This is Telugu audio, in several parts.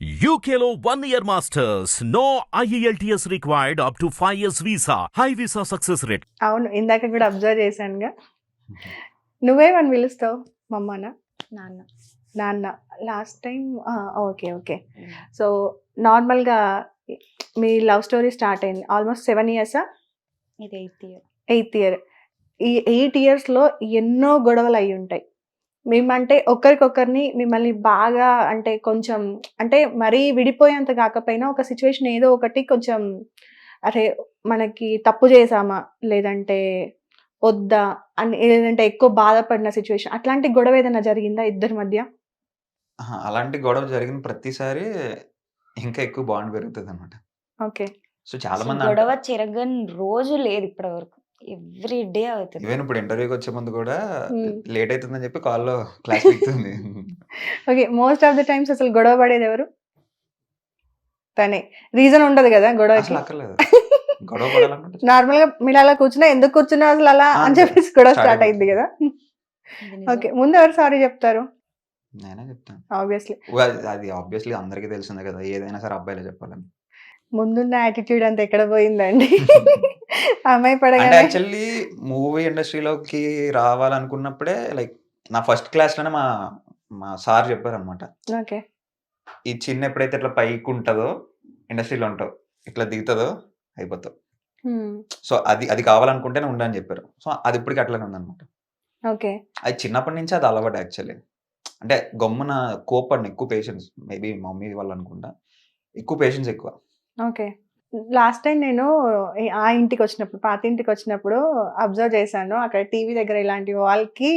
UKLO 1 year masters. No IELTS required up to 5 years visa. High visa success rate. అవును. ఇందాక కూడా అబ్జర్వ్ చేశానుగా. నువ్వేమని పిలుస్తావు? మమ్మనా? నాన్న. నాన్న. Last time okay. Okay. So నార్మల్‌గా మీ లవ్ స్టోరీ స్టార్ట్ అయింది. ఆల్మోస్ట్ 7 ఇయర్సా? ఇది 8th ఇయర్. 8th year. ఈ 8 ఇయర్స్‌లో ఎన్నో గొడవలు అయ్యుంటాయి. మేమంటే ఒకరికొకరిని మిమ్మల్ని బాగా అంటే కొంచెం అంటే మరీ విడిపోయేంత కాకపోయినా ఒక సిచ్యువేషన్ ఏదో ఒకటి కొంచెం అరే మనకి తప్పు చేసామా లేదంటే వద్దా అని లేదంటే ఎక్కువ బాధపడిన సిచ్యువేషన్ అట్లాంటి గొడవ ఏదైనా జరిగిందా ఇద్దరి మధ్య? అలాంటి గొడవ జరిగిన ప్రతిసారి ఇంకా ఎక్కువ బాండ్ పెరుగుతదనమాట. ఓకే. సో చాలా అసలు మంది గొడవ చెరగని రోజు లేదు ఇప్పటి వరకు. ఎవ్రీ డే అవుతుంది. ఈవెన్ ఇప్పుడు ఇంటర్వ్యూకి వచ్చే ముందు కూడా హ్మ్. లేట్ అవుతుందని చెప్పి కాల్లో క్లాస్ పీకుతుంది. Okay. Most of the times అసలు గొడవ పడేది ఎవరు? తనే. రీజన్ ఉండదు కదా గొడవకి. అసలు అక్కర్లేదు. గొడవ పడాలనుకుంటే నార్మల్‌గా మీరు అలా కూర్చున్నా ఎందుకు కూర్చున్నావు అసలు అలా అని అంతే. చెప్పేసి గొడవ స్టార్ట్ స్టార్ట్ అయిపోతుంది. అయింది కదా. ఇది నిజం. ఓకే. ముందు ఎవరు సారీ చెప్తారు? నేనే చెప్తాను. ఆబ్వియస్లీ. అది ఆబ్వియస్లీ అందరికీ తెలిసిందే కదా, ఏదైనా సరే అబ్బాయిలే చెప్పాలని. ముందున్న యాటిట్యూడ్ అంతా ఎక్కడ పోయిందండి? అమ్మాయి అంటే పడగానే యాక్చువల్లీ మూవీ ఇండస్ట్రీలోకి రావాలనుకున్నప్పుడే లైక్ నా ఫస్ట్ క్లాస్లోనే మా మా సార్ చెప్పారనమాట. ఓకే. ఈ చిన్న ఎప్పుడైతే ఇట్లా పైకి ఉంటుందో ఇండస్ట్రీలో ఉంటావు, ఇట్లా దిగుతుందో అయిపోతావు. హ్మ్. సో అది కావాలనుకుంటేనే ఉండని చెప్పారు. సో అది ఇప్పటికి అట్లనే ఉందన్నమాట. ఓకే. అది చిన్నప్పటి నుంచి అది అలవాటు యాక్చువల్లీ. అంటే గమ్మున కోపడిన ఎక్కువ పేషెన్స్, మేబీ మమ్మీ వాళ్ళు అనుకుంటా, ఎక్కువ పేషెన్స్ ఎక్కువ. ఓకే. లాస్ట్ టైం నేను ఆ ఇంటికొచ్చినప్పుడు పాత ఇంటికొచ్చినప్పుడు అబ్జర్వ్ చేశాను. అక్కడ టీవీ దగ్గర ఇలాంటి వాల్‌కి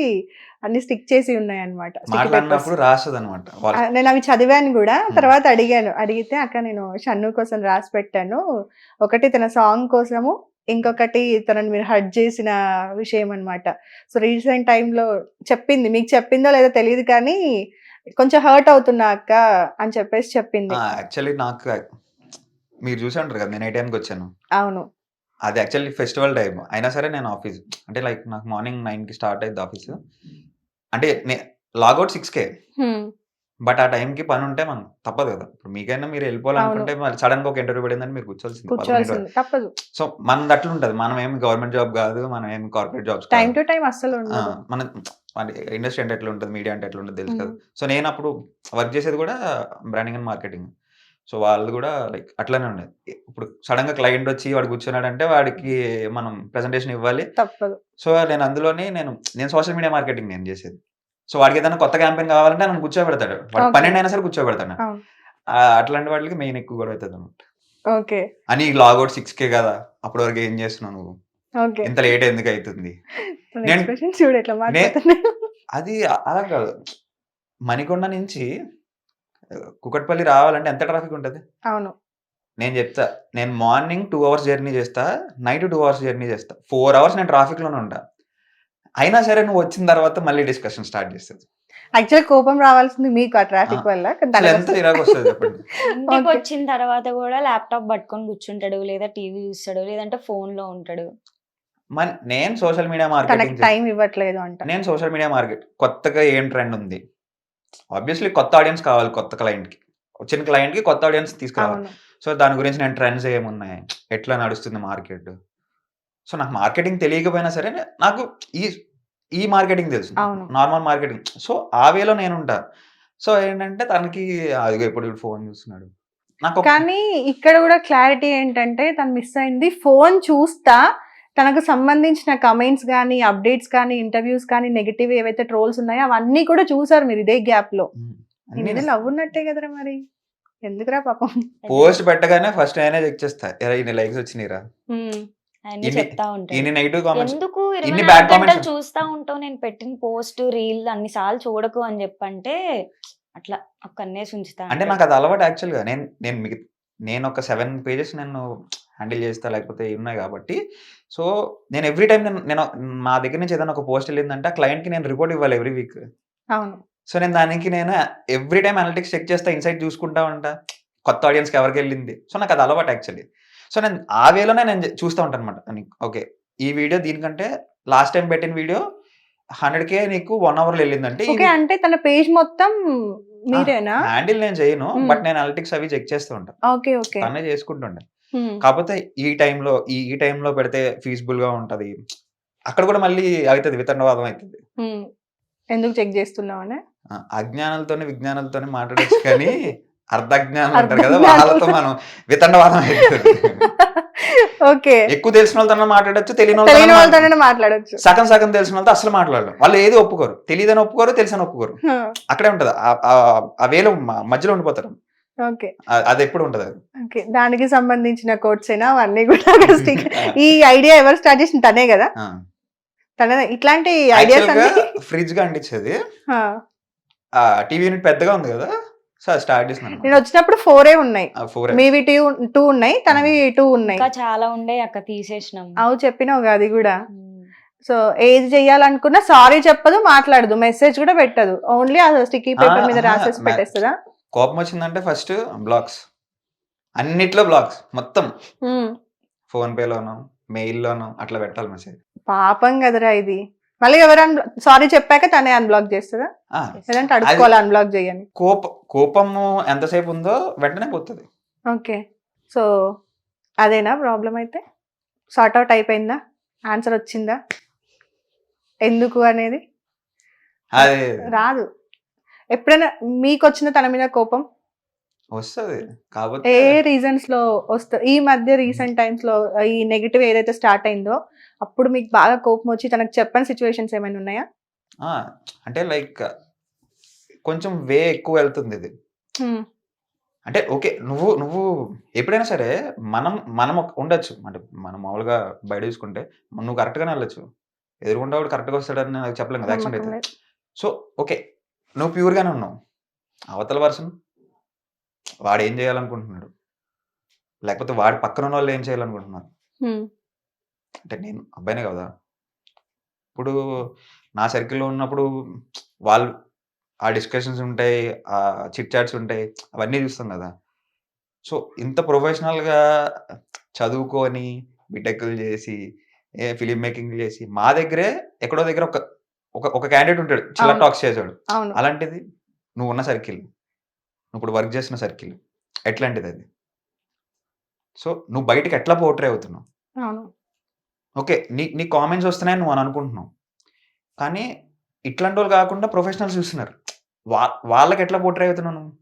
అన్ని స్టిక్ చేసి ఉన్నాయన్నమాట. Sticky papers. మాట్లాడినప్పుడు రాస్తదనమాట వాళ్ళు. నేను అవి చదివాను గూడా. తర్వాత అడిగాను. అడిగితే అక్క నేను షన్ను కోసం రాసి పెట్టాను. ఒకటి తన సాంగ్ కోసము, ఇంకొకటి తనని మీరు హర్ట్ చేసిన విషయం అన్నమాట. సో రీసెంట్ టైమ్‌లో చెప్పింది. మీకు చెప్పిందో లేదో తెలీదు కానీ కొంచెం హర్ట్ అవుతున్నా అక్క అని చెప్పేసి చెప్పింది. యాక్చువల్లీ నాకు మీరు చూసి ఉంటారు కదా, నేను ఏ టైంకి వచ్చాను. అవును. అది యాక్చువల్లీ ఫెస్టివల్ టైం అయినా సరే నేను ఆఫీస్ అంటే లైక్ నాకు మార్నింగ్ 9కి స్టార్ట్ అయ్యింది ఆఫీస్. అంటే లాగౌట్ 6కే. హ్మ్. బట్ ఆ టైంకి పని ఉంటే మనం తప్పదు కదా. ఇప్పుడు మీకైనా మీరు వెళ్ళిపోవాలనుకుంటే సడన్గా ఒక ఇంటర్వ్యూ పడిందని మీరు కూర్చోవాల్సింది 11 కూర్చోవాల్సింది తప్పదు. సో మనది అట్లుంటది. మనం ఏమి గవర్నమెంట్ జాబ్ కాదు, మనం ఏమి కార్పొరేట్ జాబ్స్ టైం కాదు. టు టైం అస్సలు ఉండదు. మన ఇండస్ట్రీ అంటే ఎట్లా ఉంటుంది, మీడియా అంటే ఎట్లా ఉంటుంది తెలుసు కదా. హ్మ్. సో నేను అప్పుడు వర్క్ చేసేది కూడా బ్రాండింగ్ అండ్ మార్కెటింగ్. సో వాళ్ళు కూడా లైక్ అట్లానే ఉండేది. ఇప్పుడు సడన్గా క్లయింట్ వచ్చి వాడు కూర్చున్నాడంటే వాడికి మనం ప్రెజెంటేషన్ ఇవ్వాలి. తప్పదు. సో నేను అందులోనే నేను సోషల్ మీడియా మార్కెటింగ్ నేను చేసేది. సో వాడికి ఏదైనా కొత్త క్యాంపెయిన్ కావాలంటే నన్ను కూర్చోబెడతాడు. వాడు ఓకే. 12 అయినా సరే కూర్చోబెడతాడు. అవును. అట్లాంటి వాటికి మెయిన్ ఎక్కువ గొడవ అవుతుంది అనమాట. ఓకే. అని లాగౌట్ 6కే కదా, అప్పటి వరకు ఏం చేస్తున్నావు నువ్వు, ఓకే. ఇంత లేట్ ఎందుకు అవుతుంది. తన నేను ఎక్స్‌ప్రెషన్ చూడు ఎట్లా నే మారిపోతున్నాడు. అది అలా కాదు. మణికొండ నుంచి కూకట్పల్లి రావాలంటే ఎంత ట్రాఫిక్ ఉంటది. అవును. నేను చెప్తా, నేను మార్నింగ్ 2 అవర్స్ జర్నీ చేస్తా, నైట్ 2 అవర్స్ జర్నీ చేస్తా. 4 అవర్స్ నేను ట్రాఫిక్‌లోనే ఉంటా. అయినా సరే నువ్వు వచ్చిన తర్వాత మళ్ళీ డిస్కషన్ స్టార్ట్ చేస్తది. యాక్చువల్లీ కోపం రావాల్సింది మీకు ఆ ట్రాఫిక్ వల్ల. కానీ అసలు ఎంత తనకొస్తది. ఇరాకొస్తది చెప్పండి. ఇంటికి ఓకే. వచ్చిన తర్వాత కూడా ల్యాప్టాప్ పట్టుకొని కూర్చుంటాడు, లేదా టీవీ చూస్తాడు, లేదంటే ఫోన్‌లో ఉంటాడు. నేను సోషల్ మీడియా తనకి మార్కెటింగ్ టైం ఇవ్వట్లేదు అంట. నేను సోషల్ మీడియా మార్కెట్ కొత్తగా ఏం ట్రెండ్ ఉంది, ఆబ్వియస్లీ కొత్త ఆడియన్స్ కావాలి. కొత్త క్లయింట్‌కి, వచ్చిన క్లయింట్‌కి కొత్త ఆడియన్స్ తీసుకురావాలి. అవును. సో దాని గురించి నేను ట్రెండ్స్ ఏమున్నాయి, ఎట్లా నడుస్తుంది మార్కెట్. సో నాకు మార్కెటింగ్ తెలియకపోయినా సరే నాకు ఈ మార్కెటింగ్ తెలుసు, అవును. Normal marketing. సో ఆ వేలో నేను ఉంటా. సో ఏంటంటే తనకి అదిగో ఇప్పుడు ఫోన్ చూస్తున్నాడు. నాకు కానీ ఇక్కడ కూడా క్లారిటీ ఏంటంటే తను మిస్ అయింది. ఫోన్ చూస్తా తనకు సంబంధించిన కమెంట్స్ గానీ, అప్డేట్స్ కానీ, ఇంటర్వ్యూస్ కానీ, నెగెటివ్ ఏవైతే ట్రోల్స్ ఉన్నాయో అవన్నీ కూడా చూసారు మీరు ఇదే గ్యాప్‌లో. నీ మీద లవ్ ఉన్నట్టే కదరా మరి. ఎందుకురా పాపం. పోస్ట్ పెట్టగానే ఫస్ట్ నేనే చెక్ చేస్తా, ఇన్ని లైక్స్ వచ్చినాయిరా, హ్మ్. అన్నీ ఇన్ని చెప్తా ఉంటాడు. ఇన్ని నెగిటివ్ కామెంట్స్, ఎందుకు ఇన్ని 24 బ్యాడ్ గంటలు కామెంట్స్. చూస్తా ఉంటావు, నేను పెట్టిన పోస్ట్ రీల్ అన్ని సార్లు చూడకు అని చెప్పంటే అట్లా ఒక కన్నేసి ఉంచుతా అంటే అంటాడు. నాకు అది అలవాటు యాక్చువల్‌గా. నేను ఒక 7 పేజెస్ నేను హ్యాండిల్ చేస్తా, లేకపోతే ఉన్నాయి కాబట్టి. సో నేను ఎవ్రీ టైమ్ నేను మా దగ్గర నుంచి ఏదైనా ఒక పోస్ట్ వెళ్ళిందంటే ఆ క్లయింట్‌కి నేను రిపోర్ట్ ఇవ్వాలి ఎవ్రీ వీక్. అవును. సో నేను ఎవ్రీ టైమ్ అనలిటిక్స్ చెక్ చేస్తా, ఇన్సైట్ చూసుకుంటా ఉంటా, కొత్త ఆడియన్స్‌కి ఎవరికెళ్ళింది. సో నాకు అది అలవాటు యాక్చువల్లీ. సో నేను ఆ వేలోనే నేను చూస్తా ఉంటానన్నమాట. ఓకే, ఈ వీడియో దీనికంటే లాస్ట్ టైమ్ పెట్టిన వీడియో 100K నీకు 1 అవర్‌లో వెళ్ళిందంటే ఓకే. అంటే తన పేజ్ మొత్తం మీరేనా? హ్యాండిల్ నేను చేయను. హ్మ్. బట్ నేను అనలిటిక్స్ అవి చెక్ చేస్తూ ఉంటాను. ఓకే. ఓకే. తనే చేసుకుంటుండే. హ్మ్. కాకపోతే ఈ టైంలో పెడితే ఫీజిబుల్‌గా ఉంటది. అక్కడ కూడా మళ్ళీ అవుతది వితండవాదం అయితది. హ్మ్. ఎందుకు చెక్ చేస్తున్నావనా? అజ్ఞానాలతోని, విజ్ఞానాలతోని మాట్లాడొచ్చు కానీ అర్ధజ్ఞానం అంటారు కదా! అర్ధజ్ఞానం. వాళ్ళతో మనం వితండవాదం అయితది. ఓకే. ఎక్కువ తెలిసిన వాళ్ళతోనే మాట్లాడొచ్చు. తెలియని తెలియని వాళ్ళతోనే వాళ్ళతోనే మాట్లాడొచ్చు. సగం సగం తెలిసిన వాళ్ళతో అసలు మాట్లాడలేం. వాళ్ళు ఏది ఒప్పుకోరు. తెలీదని ఒప్పుకోరు, తెలుసని ఒప్పుకోరు. ఆ! అక్కడే ఉంటది. ఆ వేలో మధ్యలో ఉండిపోతారు. ఓకే. అదెప్పుడు ఉంటదది. ఓకే. దానికి సంబంధించిన కోట్సేనా అవన్నీ కూడా ఒక స్టిక్కర్. ఈ ఐడియా ఎవరు స్టార్ట్ చేసింది? తనే గదా? ఆ! తనే ఇట్లాంటి ఐడియాస్ యాక్చువల్‌గా అన్నీ ఫ్రిడ్జ్‌గా అంటించేది. ఆ! టీవీ యూనిట్ పెద్దగా ఉంది కదా! సో, అది స్టార్ట్ చేసిందన్నమాట. నేనొచ్చినప్పుడు 4 ఉన్నాయి. 4 మీవి 2 ఉన్నాయి. తనవి 2 ఉన్నాయి. ఇంకా చాలా ఉండే అక్క తీసేసినాం. అవు చెప్పినావుగా అది గూడా. ఉమ్. సో, ఏది చెయ్యాలనుకున్నా సారీ చెప్పదు, మాట్లాడదు. మెసేజ్ కూడా పెట్టదు. ఓన్లీ ఆ స్టిక్కీ పేపర్ మీద రాసేసి పెట్టేస్తదా? కోపం వచ్చిందంటే ఫస్ట్ బ్లాక్స్. అన్నిట్లో బ్లాక్స్ మొత్తం. హ్మ్. ఫోన్‌పేలోనో, మెయిల్‌లోనో అట్లా పెట్టాలి మెసేజ్. పాపం కదరా ఇది. మళ్ళీ ఎవరు సారీ చెప్పాక తనే అన్‌బ్లాక్ చేస్తదా? ఆ! లేదంటే అడుక్కోవాలి అన్‌బ్లాక్ చేయని. కోపము ఎంతసేపు ఉందో వెంటనే పోతది. ఓకే. సో, అదేనా ప్రాబ్లమ్ అయితే? సార్ట్ ఔట్ అయిపోయిందా? ఆన్సర్ వచ్చిందా? ఎందుకు అనేది? అది రాదు. ఎప్పుడైనా మీకొచ్చిన తన మీద కోపం? వస్తది. కాకపోతే ఏ రీజన్స్‌లో ఈ మధ్య రీసెంట్ టైమ్స్‌లో ఈ నెగెటివ్ ఏదైతే స్టార్ట్ అయిందో, అప్పుడు మీకు బాగా కోపం వచ్చి తనకు చెప్పని సిట్యుయేషన్స్ ఏమైనా ఉన్నాయా? ఆ! అంటే లైక్ కొంచెం ఎక్కువ వెళ్తుందిది. హ్మ్. అంటే ఓకే. నువ్వు ఎప్పుడైనా సరే మనం ఉండొచ్చు. అంటే మనం మామూలుగా బయట చూసుకుంటే నువ్వు కరెక్ట్‌గానే వెళ్ళొచ్చు. ఎదురుగుండా వాడు కరెక్ట్‌గా వస్తాడని నాకు చెప్పలేం కదా! యాక్సిడెంట్ నమ్మకం అయితే. లేదు. So, okay. నువ్వు ప్యూర్‌గానే ఉన్నావు. అవతల పర్సన్ వాడేం చేయాలనుకుంటున్నాడు? లేకపోతే వాడి పక్కన ఉన్నోళ్ళు ఏం చేయాలనుకుంటున్నారు? హ్మ్. అంటే నేను అబ్బాయినే కదా! ఇప్పుడు నా సర్కిల్‌లో ఉన్నప్పుడు వాళ్ళు ఆ డిస్కషన్స్ ఉంటాయి. చిట్ చాట్స్ ఉంటాయి. అవన్నీ చూస్తాం కదా! సో, ఇంత ప్రొఫెషనల్‌గా చదువుకొని, బీటెక్కులు చేసి, ఫిల్మ్ మేకింగ్ చేసి, మా దగ్గరే ఎక్కడో దగ్గర ఒక క్యాండిడేట్ ఉంటాడు. చిల్లర అవును. టాక్స్ చేసేవాడు. అవును. అలాంటిది నువ్వున్న సర్కిల్, నువ్విప్పుడు వర్క్ చేస్తున్న సర్కిల్ ఎట్లాంటిదది? సో, నువ్వు బయటకి ఎట్లా పోర్ట్రే అవుతున్నావు? అవును. ఓకే. నీ కామెంట్స్ వస్తున్నాయని నువ్వు అనుకుంటున్నావు. కానీ ఇట్లాంటోళ్ళు కాకుండా ప్రొఫెషనల్స్ చూస్తున్నారు. వాళ్ళకెట్లా పోర్ట్రే అవుతున్నావు నువ్వు?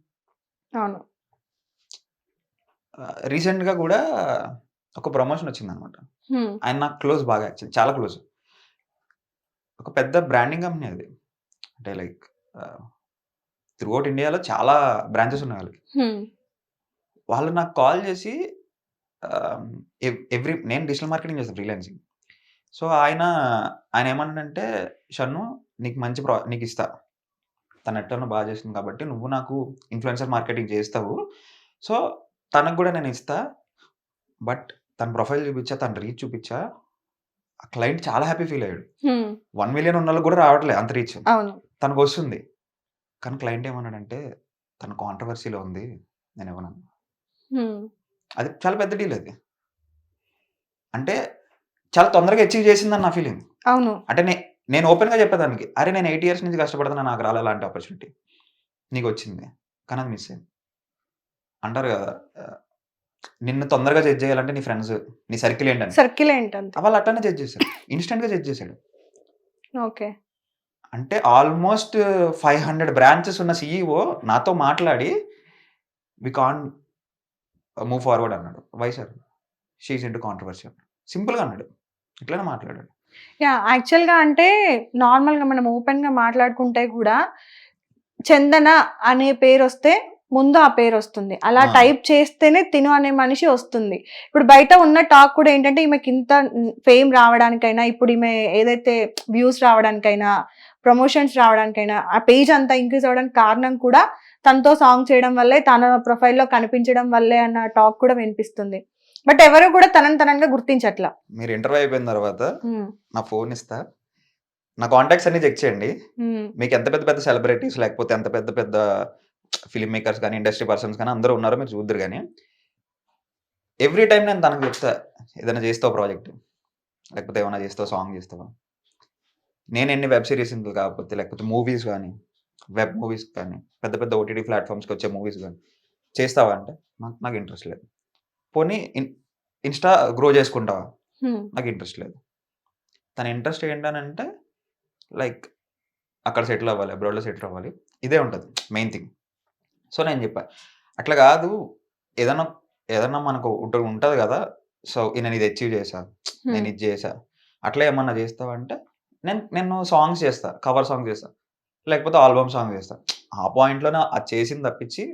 అవును. రీసెంట్‌గా గూడా ఒక ప్రమోషన్ వచ్చిందనమాట. హ్మ్. ఆయన నాకు క్లోజ్ బాగా యాక్చువల్లీ చాలా క్లోజ్. ఒక పెద్ద బ్రాండింగ్ కంపెనీ అది. అంటే లైక్ త్రూఔట్ ఇండియాలో చాలా బ్రాంచెస్ ఉన్నాయి వాళ్ళకి. హ్మ్. వాళ్ళు నాకు కాల్ చేసి ఆహ్, నేను డిజిటల్ మార్కెటింగ్ చేస్తాను ఫ్రీలాన్సింగ్. సో, ఆయన ఏమన్నాడంటే, "షన్ను నీకు మంచి నీకిస్తా. తను ఎట్లనో బాగా చేస్తుంది కాబట్టి నువ్వు నాకు ఇన్‌ఫ్లుయెన్సర్ మార్కెటింగ్ చేస్తావు. సో, తనకు గూడా నేనిస్తా. బట్ తన ప్రొఫైల్ చూపిచ్చా, తన రీచ్ చూపిచ్చా. ఆ క్లయింట్ చాలా హ్యాపీ ఫీల్ అయ్యాడు. హ్మ్. 1,000,000 ఉన్నోళ్ళకి గూడా రావట్లే అంత రీచ్. అవును. తనకొస్తుంది. కానీ క్లయింట్ ఏమన్నాడంటే, తను కాంట్రోవర్సీలో ఉంది. నేనివ్వనన్నాను. హ్మ్. అది చాలా పెద్ద డీల్ అది. అంటే చాలా తొందరగా అచీవ్ చేసిందని నా ఫీలింగ్. అవును. అంటే నేను ఓపెన్‌గా చెప్పేదానికి, "అరే! నేను 8 ఇయర్స్ నుంచి కష్టపడుతున్నా. నాకు రాలే అలాంటి ఆపర్చునిటీ. నీకొచ్చింది. కానీ అది మిస్ అయింది." అంటారు గదా! నిన్ను తొందరగా జడ్జ్ చేయాలంటే నీ ఫ్రెండ్స్, నీ సర్కిల్ ఏంటని. సర్కిల్ ఏంటంతే. వాళ్ళు అట్లనే జడ్జ్ చేసారు. ఇన్‌స్టాంట్‌గా జడ్జ్ చేసాడు. ఓకే. అంటే ఆల్‌మోస్ట్ 500 బ్రాంచెస్ ఉన్న సీఈఓ నాతో మాట్లాడి, "వి కాంట్ మూవ్ ఫార్వర్డ్" అన్నాడు. Why sir? She is into controversy అన్నాడు. సింపుల్‌గా అన్నాడు. ఇట్లనే మాట్లాడాడు. యాహ్! యాక్చువల్‌గా అంటే నార్మల్‌గా మనం ఓపెన్‌గా మాట్లాడుకుంటే గూడా చందన అనే పేరొస్తే ముందు ఆ పేరొస్తుంది. అలా ఆ! టైప్ చేస్తేనే తిను అనే మనిషి వస్తుంది. ఇప్పుడు బయట ఉన్న టాక్ కూడా ఏంటంటే ఈమెకింత ఫేమ్ రావడానికైనా, ఇప్పుడు ఈమె ఏదైతే వ్యూస్ రావడానికైనా, ప్రమోషన్స్ రావడానికైనా, ఆ పేజ్ అంతా ఇంక్రీజ్ అవ్వడానికి కారణం కూడా తనతో సాంగ్ చేయడం వల్లే, తన ప్రొఫైల్‌లో కనిపించడం వల్లే అన్న టాక్ కూడా వినిపిస్తుంది. బట్ ఎవరు కూడా తనని గుర్తించట్లా. మీరు ఇంటర్వ్యూ అయిపోయిన తర్వాత హ్మ్. నా ఫోన్ ఇస్తా. నా కాంటాక్ట్స్ అన్నీ చెక్ చేయండి. హ్మ్. మీకు ఎంత పెద్ద పెద్ద సెలబ్రిటీస్ లేకపోతే ఎంత పెద్ద పెద్ద ఫిల్మ్ మేకర్స్ గాని, ఇండస్ట్రీ పర్సన్స్ గాని అందరూ ఉన్నారో మీరు చూద్దురు గాని. ఎవ్రీ టైమ్ నేను తనకు చెప్తా. ఏదైనా చేస్తావా ప్రాజెక్ట్? లేకపోతే ఏమన్నా చేస్తావా? సాంగ్ చేస్తావా? నేను ఎన్ని వెబ్ సిరీస్ కాకపోతే లేకపోతే మూవీస్ కానీ వెబ్ మూవీస్ కానీ పెద్ద పెద్ద ఓటీటీ ప్లాట్ఫామ్స్కి వచ్చే మూవీస్ కానీ చేస్తావా అంటే నాకు ఇంట్రెస్ట్ లేదు. పోనీ ఇన్స్టా గ్రో చేసుకుంటావా, నాకు ఇంట్రెస్ట్ లేదు. తన ఇంట్రెస్ట్ ఏంటనంటే లైక్ అక్కడ సెటిల్ అవ్వాలి, అబ్రాడ్లో సెటిల్ అవ్వాలి, ఇదే ఉంటుంది మెయిన్ థింగ్. సో నేను చెప్పా అట్లా కాదు, ఏదన్నా మనకు ఉంటుంది కదా, సో నేను ఇది అచీవ్ చేశా, నేను ఇది చేశా, అట్లా ఏమన్నా చేస్తావంటే నేను సాంగ్స్ చేస్తా, కవర్ సాంగ్ చేస్తా, లేకపోతే ఆల్బమ్ సాంగ్ చేస్తా. ఆ పాయింట్లోనే అది చేసింది తప్పించి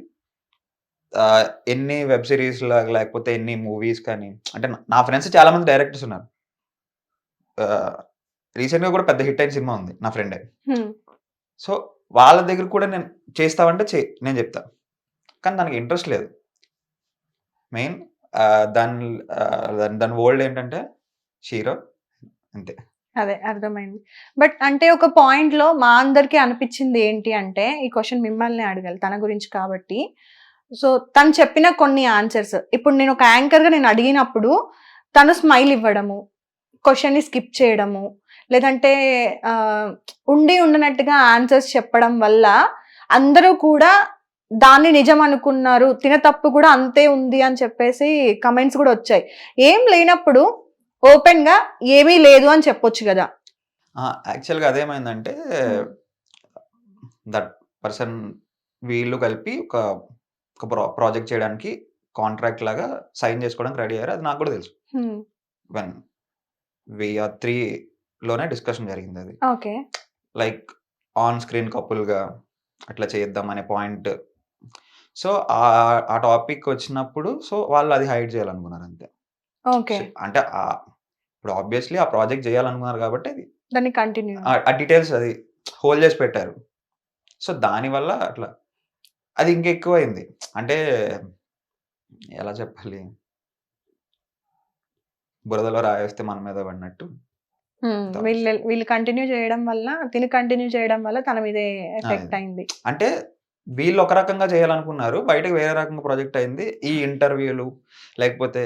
ఎన్ని వెబ్ సిరీస్ లేకపోతే ఎన్ని మూవీస్ కానీ, అంటే నా ఫ్రెండ్స్ చాలా మంది డైరెక్టర్స్ ఉన్నారు. రీసెంట్గా కూడా పెద్ద హిట్ అయిన సినిమా ఉంది నా ఫ్రెండే. సో వాళ్ళ దగ్గర కూడా నేను చేస్తావంటే నేను చెప్తా, కానీ దానికి ఇంట్రెస్ట్ లేదు. మెయిన్ దాని వరల్డ్ ఏంటంటే హీరో అంతే. అదే అర్థమైంది. బట్ అంటే ఒక పాయింట్ లో మా అందరికి అనిపించింది ఏంటి అంటే, ఈ క్వశ్చన్ మిమ్మల్ని అడగాలి తన గురించి కాబట్టి. సో తను చెప్పిన కొన్ని ఆన్సర్స్ ఇప్పుడు నేను ఒక యాంకర్ గా నేను అడిగినప్పుడు తను స్మైల్ ఇవ్వడము, క్వశ్చన్ ని స్కిప్ చేయడము, లేదంటే ఉండి ఉండనట్టుగా ఆన్సర్స్ చెప్పడం వల్ల అందరూ కూడా దాన్ని నిజం అనుకున్నారు, తిన తప్పు కూడా అంతే ఉంది అని చెప్పేసి కమెంట్స్ కూడా వచ్చాయి. ఏం లేనప్పుడు ఓపెన్ గా ఏమీ లేదు అని చెప్పొచ్చు కదా. యాక్చువల్గా అదేమైందంటే దట్ పర్సన్ వీళ్ళు కలిపి ఒక ప్రాజెక్ట్ చేయడానికి కాంట్రాక్ట్ లాగా సైన్ చేసుకోవడానికి రెడీ అయ్యారు. అది నాకు కూడా తెలుసు. వెన్ వీఆర్ 3లోనే డిస్కషన్ జరిగింది అది. ఓకే. లైక్ ఆన్ స్క్రీన్ కపుల్గా అట్లా చేద్దాం అనే పాయింట్. సో ఆ టాపిక్ వచ్చినప్పుడు సో వాళ్ళు అది హైడ్ చేయాలనుకున్నారు అంతే. ఓకే. అంటే ఇప్పుడు ఆబ్వియస్లీ ఆ ప్రాజెక్ట్ చేయాలనుకున్నారు కాబట్టి అది దాన్ని కంటిన్యూ ఆ డీటెయిల్స్ అది హోల్డ్ చేసి పెట్టారు. సో దానివల్ల అట్లా అది ఇంకెక్కువ అయింది. అంటే ఎలా చెప్పాలి, బురదలో రాయేస్తే మన మీద పడినట్టు. వీళ్ళు కంటిన్యూ చేయడం వల్ల కంటిన్యూ చేయడం వల్ల తన మీదే ఎఫెక్ట్ అయింది. అంటే వీళ్ళు ఒక రకంగా చేయాలనుకున్నారు, బయటకు వేరే రకంగా ప్రాజెక్ట్ అయింది. ఈ ఇంటర్వ్యూలు లేకపోతే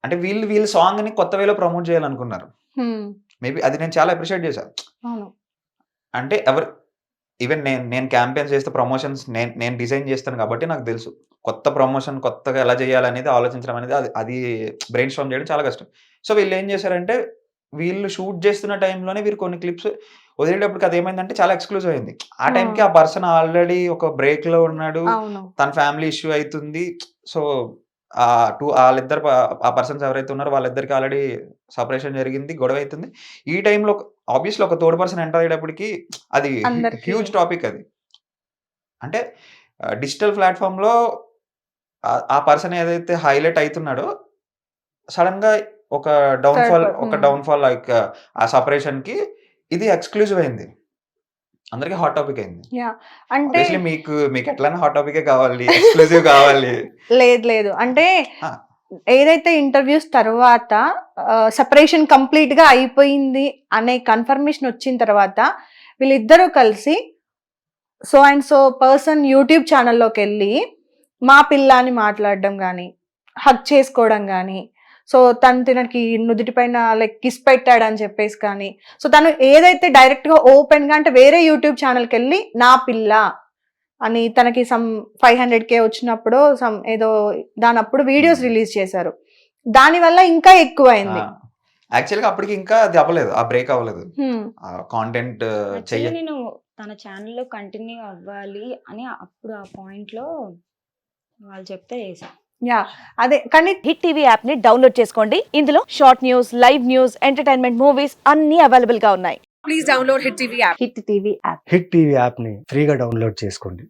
అంటే వీళ్ళు సాంగ్ ని కొత్త వేలో ప్రమోట్ చేయాలనుకున్నారు. మేబీ అది నేను చాలా అప్రిషియేట్ చేశాను. అంటే ఈవెన్ నేను క్యాంపెయిన్స్ చేస్తే ప్రమోషన్స్ నేను డిజైన్ చేస్తాను కాబట్టి నాకు తెలుసు కొత్త ప్రమోషన్ కొత్తగా ఎలా చేయాలనేది ఆలోచించడం అనేది అది బ్రెయిన్ స్టార్మ్ చేయడం చాలా కష్టం. సో వీళ్ళు ఏం చేశారంటే వీళ్ళు షూట్ చేస్తున్న టైంలోనే వీరు కొన్ని క్లిప్స్ వదిలేటప్పటికి అది ఏమైందంటే చాలా ఎక్స్క్లూజివ్ అయింది. ఆ టైంకి ఆ పర్సన్ ఆల్రెడీ ఒక బ్రేక్ లో ఉన్నాడు, తన ఫ్యామిలీ ఇష్యూ అవుతుంది. సో వాళ్ళిద్దరు ఆ పర్సన్స్ ఎవరైతే ఉన్నారో వాళ్ళిద్దరికి ఆల్రెడీ సపరేషన్ జరిగింది, గొడవ అవుతుంది. ఈ టైంలో ఆబ్వియస్లీ ఒక థర్డ్ పర్సన్ ఎంటర్ అయ్యేటప్పటికి అది హ్యూజ్ టాపిక్. అది అంటే డిజిటల్ ప్లాట్ఫామ్ లో ఆ పర్సన్ ఏదైతే హైలైట్ అవుతున్నాడో సడన్ గా ఒక డౌన్ఫాల్ లైక్ ఆ సపరేషన్ కి ఇది ఎక్స్క్లూజివ్ అయింది, అందరికి హాట్ టాపిక్ అయింది. అంటే మీకు ఎట్లైనా హాట్ టాపిక్ కావాలి, ఎక్స్క్లూజివ్ కావాలి. లేదు అంటే ఏదైతే ఇంటర్వ్యూస్ తర్వాత సెపరేషన్ కంప్లీట్ గా అయిపోయింది అనే కన్ఫర్మేషన్ వచ్చిన తర్వాత వీళ్ళిద్దరూ కలిసి so and so person YouTube ఛానల్లోకి వెళ్ళి మా పిల్ల అని మాట్లాడడం కానీ, హక్ చేసుకోవడం కానీ, సో తనకి నుదుటి పైన లైక్ కిస్ పెట్టాడని చెప్పేసి కానీ, సో తను ఏదైతే డైరెక్ట్ గా ఓపెన్ గా అంటే వేరే యూట్యూబ్ ఛానల్కి వెళ్ళి నా పిల్ల అని తనకి సమ్ 500K వచ్చినప్పుడు సమ్ ఏదో దానప్పుడు వీడియోస్ రిలీజ్ చేశారు. దానివల్ల ఇంకా ఎక్కువ అయింది. యాక్చువల్గా అప్పటికి ఇంకా అది అవ్వలేదు, ఆ బ్రేక్ అవ్వలేదు. కాంటెంట్ నేను తన ఛానల్లో కంటిన్యూ అవ్వాలి అని అప్పుడు ఆ పాయింట్ లో వాళ్ళు చెప్తే చేసా. అదే కానీ హిట్ టీవీ యాప్ ని డౌన్లోడ్ చేసుకోండి. ఇందులో short news, live news, entertainment movies అన్ని అవైలబుల్ గా ఉన్నాయి. Please download hit TV app. Hit TV app ని ఫ్రీగా డౌన్లోడ్ చేసుకోండి.